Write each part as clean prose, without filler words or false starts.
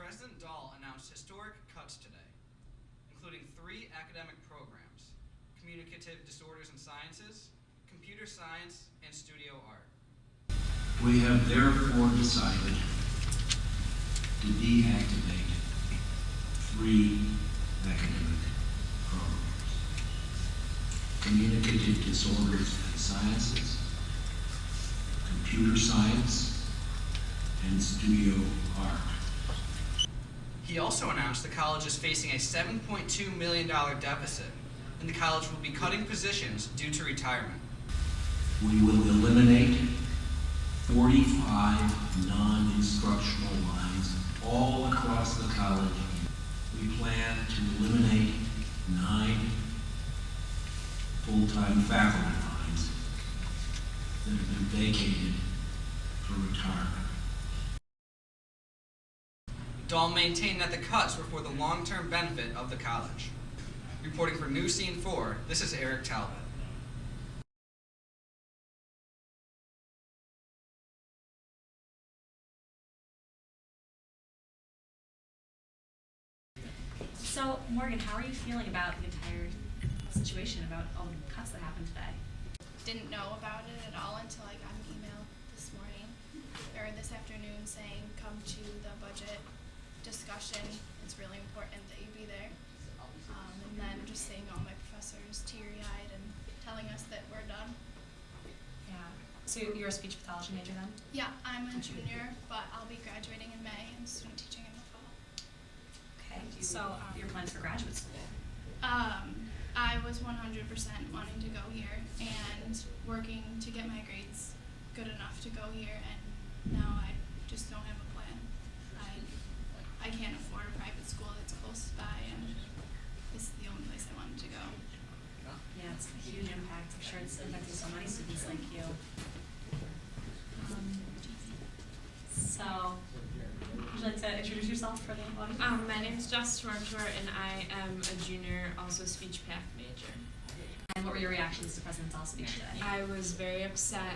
President Dahl announced historic cuts today, including 3 academic programs: Communicative Disorders and Sciences, Computer Science, and Studio Art. We have therefore decided to deactivate 3 academic programs: Communicative Disorders and Sciences, Computer Science, and Studio Art. He also announced the college is facing a $7.2 million deficit, and the college will be cutting positions due to retirement. We will eliminate 45 non-instructional lines all across the college. We plan to eliminate 9 full-time faculty lines that have been vacated for retirement. Dahl maintained that the cuts were for the long-term benefit of the college. Reporting for NEWSCENE4, this is Erik Talbot. So, Morgan, how are you feeling about the entire situation, about all the cuts that happened today? Didn't know about it at all until I got an email this morning, or this afternoon, saying come to the budget discussion. It's really important that you be there. And then just seeing all my professors teary-eyed and telling us that we're done. Yeah. So you're a speech pathology major then? Yeah, I'm a junior, but I'll be graduating in May and student teaching in the fall. Okay. So your plans for graduate school? I was 100% wanting to go here and working to get my grades good enough to go here, and now I just don't have a plan. I can't afford a private school that's close by, and this is the only place I wanted to go. Yeah, it's a huge impact. I'm sure it's impacting so many students like you. So, would you like to introduce yourself for the audience? My name is Jess Schwartzwer, and I am a junior, also speech path major. And what were your reactions to President Dahl's speech today? I was very upset.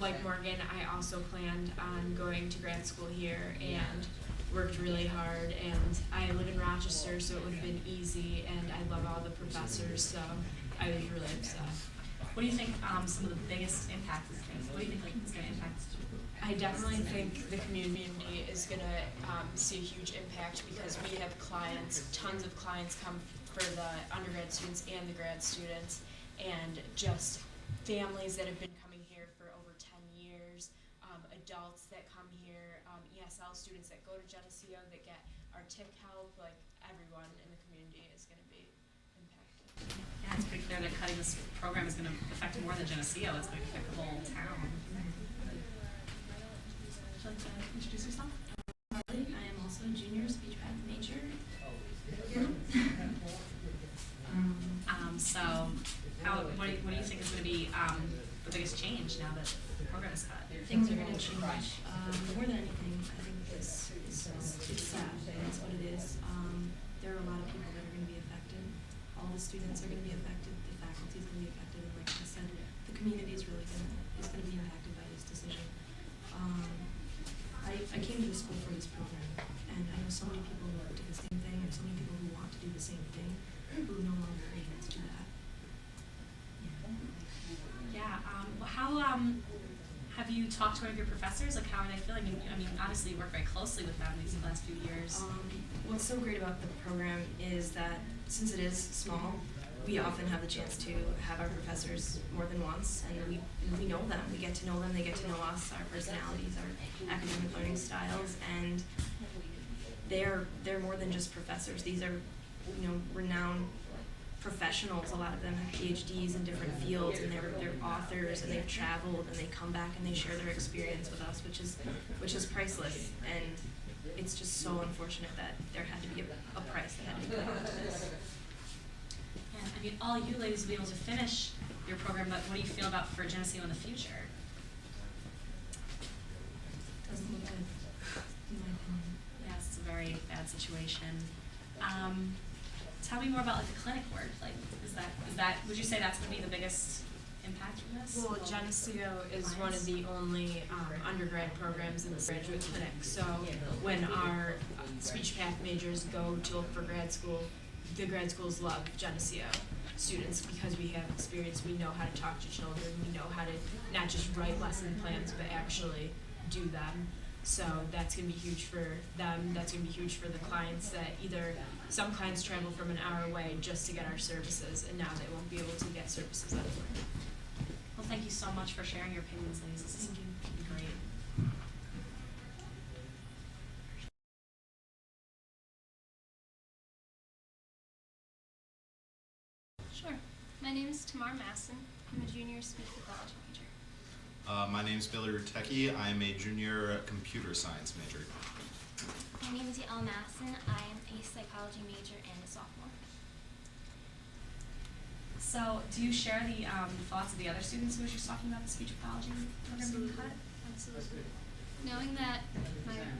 Like Morgan, I also planned on going to grad school here and worked really hard. And I live in Rochester, so it would have been easy, and I love all the professors, so I was really upset. What do you think some of the biggest impacts is going to, what do you think is going to impact? I definitely think the community is going to see a huge impact because we have clients, tons of clients come for the undergrad students and the grad students, and just families that have been coming here for over 10 years, adults that come here, ESL students that go to Geneseo that get our TIC help, like everyone in the community is going to be impacted. Yeah, it's pretty clear that cutting this program is going to affect more than Geneseo. It's going to affect the whole town. Would you like to introduce yourself? I am also a junior speech path major. So, what do you think is going to be the biggest change now that the program is cut? Things are going to change. More than anything, I think this is it's sad. That's what it is. There are a lot of people that are going to be affected. All the students are going to be affected. The faculty is going to be affected. And like I said, the community is really going to be impacted by this decision. I came to the school for this program, and I know so many people who did the same thing, and so many people who want to do the same thing, who no longer are able to do that. Yeah. How have you talked to one of your professors? Like, how are they feeling? I mean, obviously you worked very closely with them these last few years. What's so great about the program is that since it is small, we often have the chance to have our professors more than once, and we know them. We get to know them. They get to know us, our personalities, our academic learning styles, and they're more than just professors. These are, renowned professionals. A lot of them have PhDs in different fields, and they're authors, and they've traveled, and they come back and they share their experience with us, which is priceless. And it's just so unfortunate that there had to be a price that had to be put onto this. And I mean, all you ladies will be able to finish your program, but what do you feel about for Geneseo in the future? Doesn't look good, in my opinion. Yes, it's a very bad situation. Tell me more about like the clinic work. Like, is that would you say that's going to be the biggest impact from this? Well, Geneseo is one of the only undergrad programs in the graduate clinic. So when our speech path majors go to look for grad school, the grad schools love Geneseo students because we have experience. We know how to talk to children. We know how to not just write lesson plans, but actually do them. So that's going to be huge for them. That's going to be huge for the clients that either some clients travel from an hour away just to get our services, and now they won't be able to get services elsewhere. Well, thank you so much for sharing your opinions, ladies. This is great. Sure. My name is Tamar Masson. I'm a junior speech pathology major. My name is Billy Rutecki. I'm a junior computer science major. My name is Yael Masson. I am a psychology major and a sophomore. So, do you share the thoughts of the other students who were just talking about the speech pathology program being cut? Absolutely. Knowing that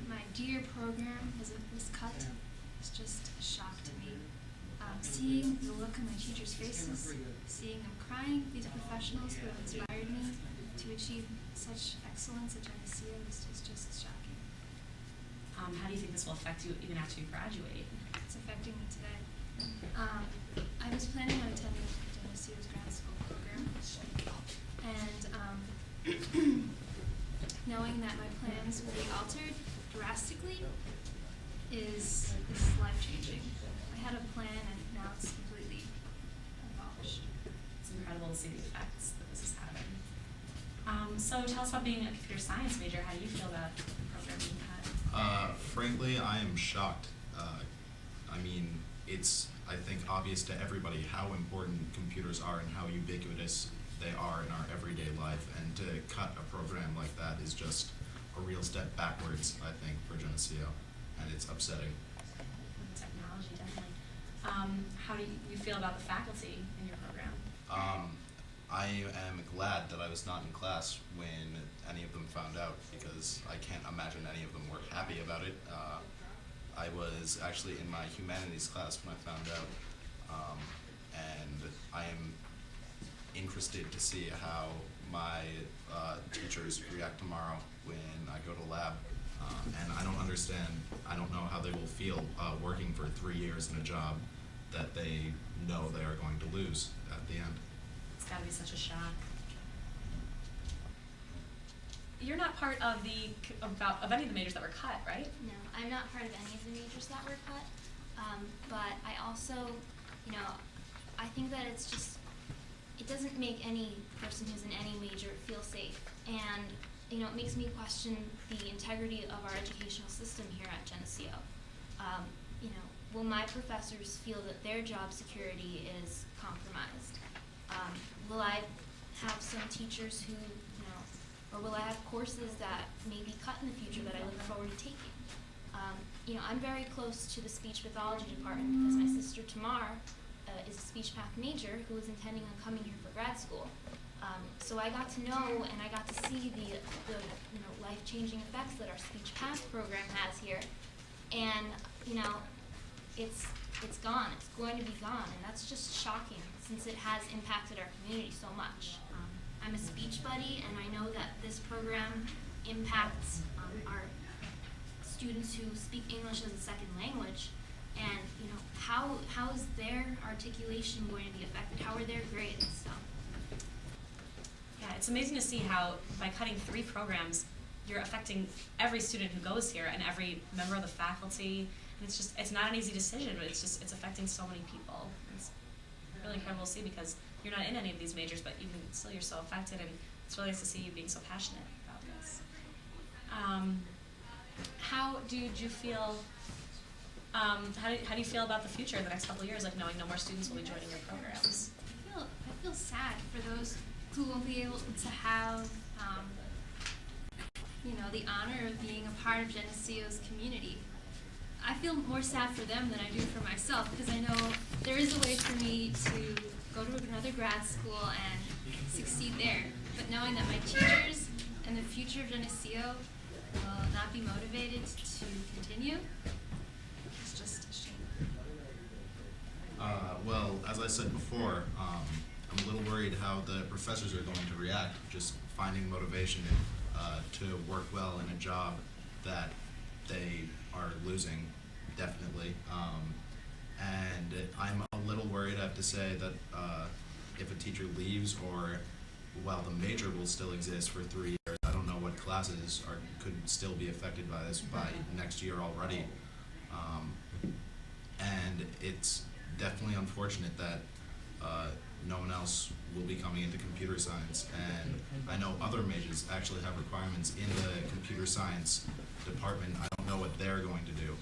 my dear program was cut was just a shock to me. Seeing the look on my teachers' faces, seeing them crying, these professionals who have inspired me to achieve such excellence at Geneseo is just shocking. How do you think this will affect you even after you graduate? It's affecting me today. I was planning on attending Geneseo's grad school program, and knowing that my plans will be altered drastically is life-changing. I had a plan and now it's completely abolished. It's incredible to see the effects that this is having. So tell us about being a computer science major. How do you feel about the program being cut? Frankly, I am shocked. I mean, it's, I think, obvious to everybody how important computers are and how ubiquitous they are in our everyday life. And to cut a program like that is just a real step backwards, I think, for Geneseo. And it's upsetting. Technology, definitely. How do you feel about the faculty in your program? I am glad that I was not in class when any of them found out, because I can't imagine any of them were happy about it. I was actually in my humanities class when I found out, and I am interested to see how my teachers react tomorrow when I go to lab. And I don't understand, I don't know how they will feel working for 3 years in a job that they know they are going to lose at the end. It's got to be such a shock. You're not part of of any of the majors that were cut, right? No, I'm not part of any of the majors that were cut, but I also, I think that it's just, it doesn't make any person who's in any major feel safe, and it makes me question the integrity of our educational system here at Geneseo. Will my professors feel that their job security is compromised? Will I have some teachers who, or will I have courses that may be cut in the future that I look forward to taking? I'm very close to the speech pathology department because my sister Tamar is a speech path major who is intending on coming here for grad school. So I got to know and I got to see the life-changing effects that our speech path program has here, and it's gone. It's going to be gone, and that's just shocking since it has impacted our community so much. I'm a speech buddy, and I know that this program impacts our students who speak English as a second language, and how is their articulation going to be affected? How are their grades? So. Yeah, it's amazing to see how by cutting 3 programs, you're affecting every student who goes here and every member of the faculty. And it's not an easy decision, but it's affecting so many people. It's really incredible to see because you're not in any of these majors, but even still you're so affected, and it's really nice to see you being so passionate about this. How do you feel? How do you feel about the future in the next couple of years, like knowing no more students will be joining your programs? I feel sad for those who will be able to have the honor of being a part of Geneseo's community. I feel more sad for them than I do for myself because I know there is a way for me to go to another grad school and succeed there. But knowing that my teachers and the future of Geneseo will not be motivated to continue, it's just a shame. Well, as I said before, I'm a little worried how the professors are going to react, just finding motivation to work well in a job that they are losing, definitely. And I'm a little worried, I have to say, that if a teacher leaves, or while the major will still exist for 3 years, I don't know what classes could still be affected by this by next year already. And it's definitely unfortunate that no one else will be coming into computer science. And I know other majors actually have requirements in the computer science department. I don't know what they're going to do.